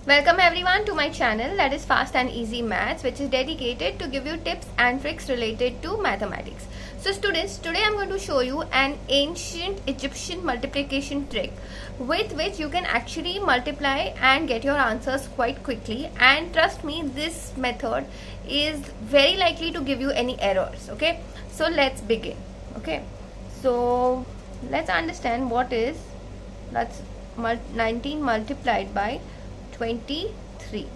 Welcome everyone to my channel, that is Fast and Easy Maths, which is dedicated to give you tips and tricks related to mathematics. So students, today I am going to show you an ancient Egyptian multiplication trick with which you can actually multiply and get your answers quite quickly, and trust me, this method is very likely to give you any errors. Okay, so let's begin. Okay, so let's understand what is that's 19 multiplied by 23.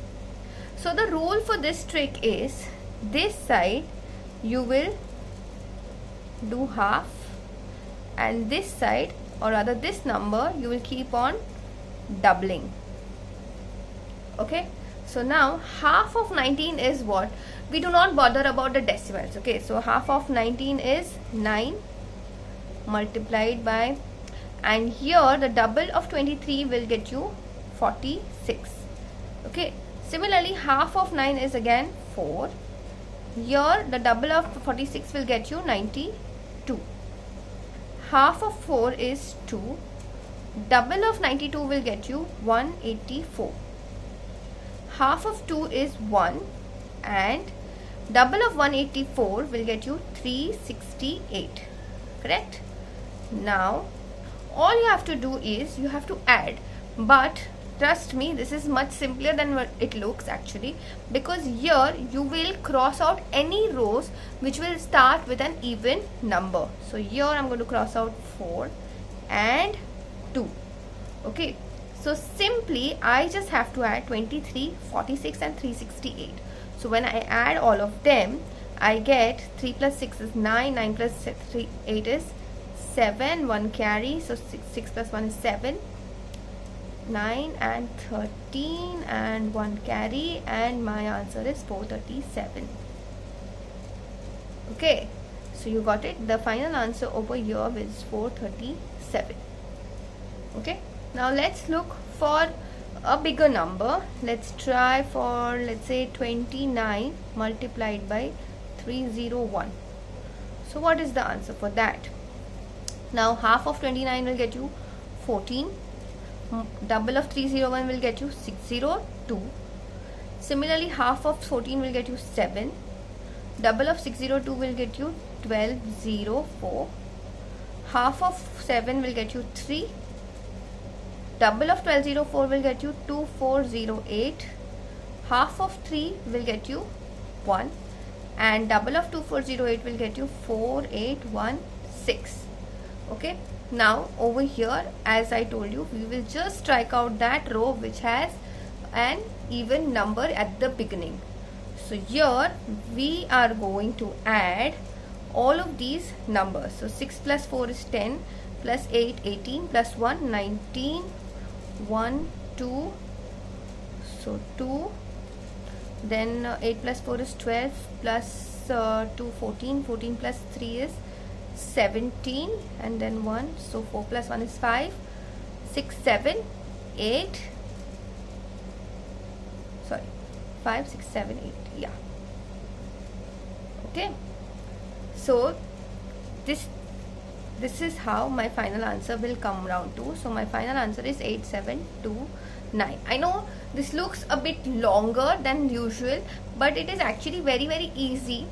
So the rule for this trick is, this side you will do half, and this side, or rather this number, you will keep on doubling. Okay, so now half of 19 is what? We do not bother about the decimals. Okay, so half of 19 is 9 multiplied by, and here the double of 23 will get you 46. Okay, similarly half of 9 is again 4. Here the double of 46 will get you 92. Half of 4 is 2. Double of 92 will get you 184. Half of 2 is 1, and double of 184 will get you 368. Correct? Now all you have to do is you have to add, but trust me, this is much simpler than what it looks actually, because here you will cross out any rows which will start with an even number. So here I'm going to cross out 4 and 2. Okay, so simply I just have to add 23, 46 and 368. So when I add all of them, I get 3 plus 6 is 9, 9 plus 8 is 7, 1 carry, so 6 plus 1 is 7, 9 and 13 and 1 carry, and my answer is 437. Okay, so you got it. The final answer over here is 437. Okay, now let's look for a bigger number. Let's try for, let's say, 29 multiplied by 301. So what is the answer for that? Now half of 29 will get you 14. Double of 301 will get you 602. Similarly, half of 14 will get you 7. Double of 602 will get you 1204. Half of 7 will get you 3. Double of 1204 will get you 2408. Half of 3 will get you 1, and double of 2408 will get you 4816. Okay, now over here, as I told you, we will just strike out that row which has an even number at the beginning. So here we are going to add all of these numbers. So 6 plus 4 is 10, plus 8 18, plus 1 19, 1 2, so 2, then 8 plus 4 is 12, plus 2 14, 14 plus 3 is 17, and then 1, so 4 plus 1 is 5, 6 7 8, sorry, 5 6 7 8, yeah. Okay, so this is how my final answer will come round to. So my final answer is 8729. I know this looks a bit longer than usual, but it is actually very easy,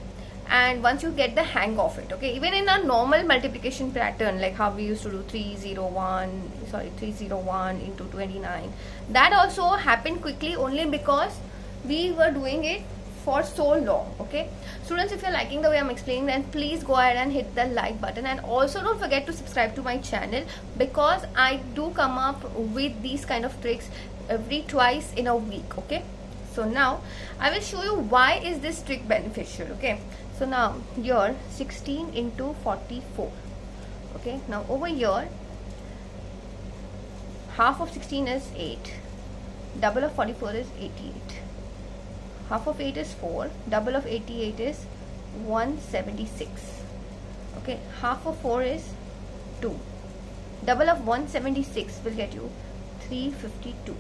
and once you get the hang of it. Okay, even in a normal multiplication pattern, like how we used to do 301 into 29, that also happened quickly only because we were doing it for so long. Okay, students, if you're liking the way I'm explaining, then please go ahead and hit the like button, and also don't forget to subscribe to my channel, because I do come up with these kind of tricks every twice in a week. Okay, so now I will show you why is this trick beneficial. Okay, so now here 16 into 44. Okay, now over here half of 16 is 8. Double of 44 is 88. Half of 8 is 4. Double of 88 is 176. Okay, half of 4 is 2. Double of 176 will get you 352.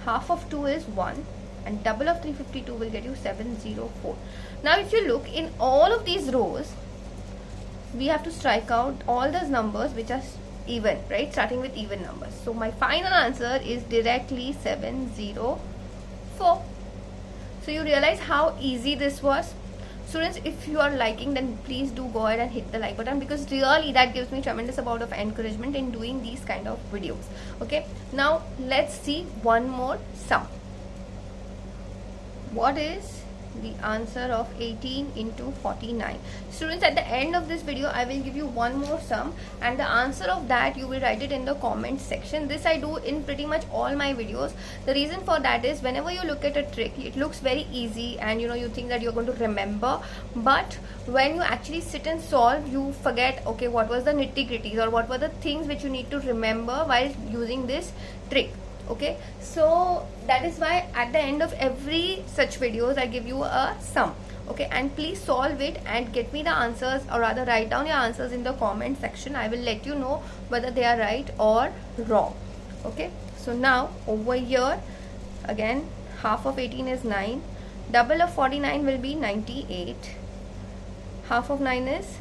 Half of 2 is 1, and double of 352 will get you 704. Now if you look in all of these rows, we have to strike out all those numbers which are even, right? Starting with even numbers. So my final answer is directly 704. So you realize how easy this was? Students, if you are liking, then please do go ahead and hit the like button, because really that gives me tremendous amount of encouragement in doing these kind of videos. Okay, now let's see one more sum. What is the answer of 18 into 49? Students, at the end of this video I will give you one more sum, and the answer of that you will write it in the comment section. This I do in pretty much all my videos. The reason for that is, whenever you look at a trick, it looks very easy and you think that you're going to remember, but when you actually sit and solve, you forget, okay, what was the nitty-gritties or what were the things which you need to remember while using this trick. Okay, so that is why at the end of every such videos I give you a sum. Okay, and please solve it and get me the answers, or rather write down your answers in the comment section. I will let you know whether they are right or wrong. Okay, so now over here again, half of 18 is 9, double of 49 will be 98, half of 9 is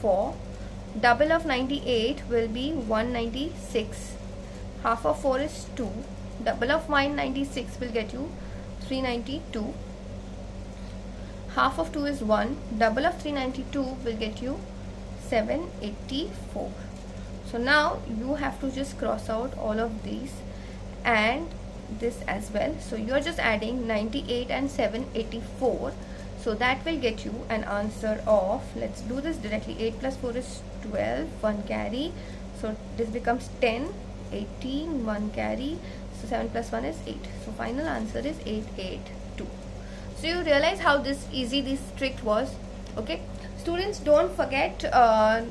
4, double of 98 will be 196, half of 4 is 2, double of 196 will get you 392, half of 2 is 1, double of 392 will get you 784. So now you have to just cross out all of these and this as well. So you are just adding 98 and 784. So that will get you an answer of, let's do this directly, 8 plus 4 is 12, 1 carry, so this becomes 10, 18, 1 carry, so 7 plus 1 is 8. So final answer is 882. So you realize how easy this trick was. Okay, students, don't forget, I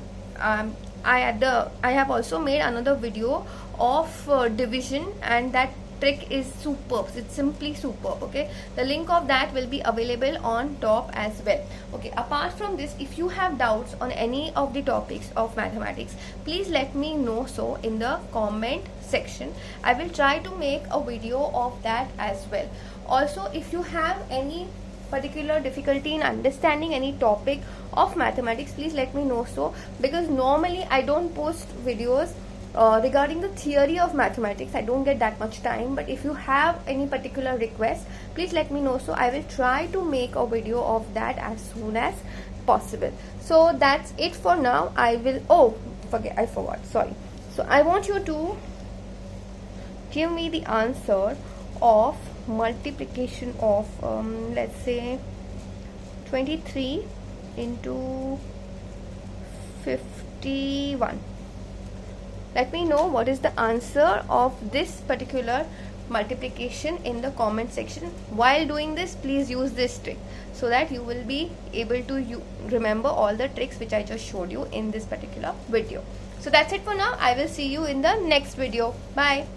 have also made another video of division, and that trick is superb. It's simply superb. Okay, the link of that will be available on top as well. Okay, apart from this, if you have doubts on any of the topics of mathematics, please let me know so in the comment section. I will try to make a video of that as well. Also, if you have any particular difficulty in understanding any topic of mathematics, please let me know so, because normally I don't post videos regarding the theory of mathematics. I don't get that much time, but if you have any particular request, please let me know so I will try to make a video of that as soon as possible. So that's it for now. I forgot, sorry. So I want you to give me the answer of multiplication of let's say 23 into 51. Let me know what is the answer of this particular multiplication in the comment section. While doing this, please use this trick so that you will be able to remember all the tricks which I just showed you in this particular video. So that's it for now. I will see you in the next video. Bye.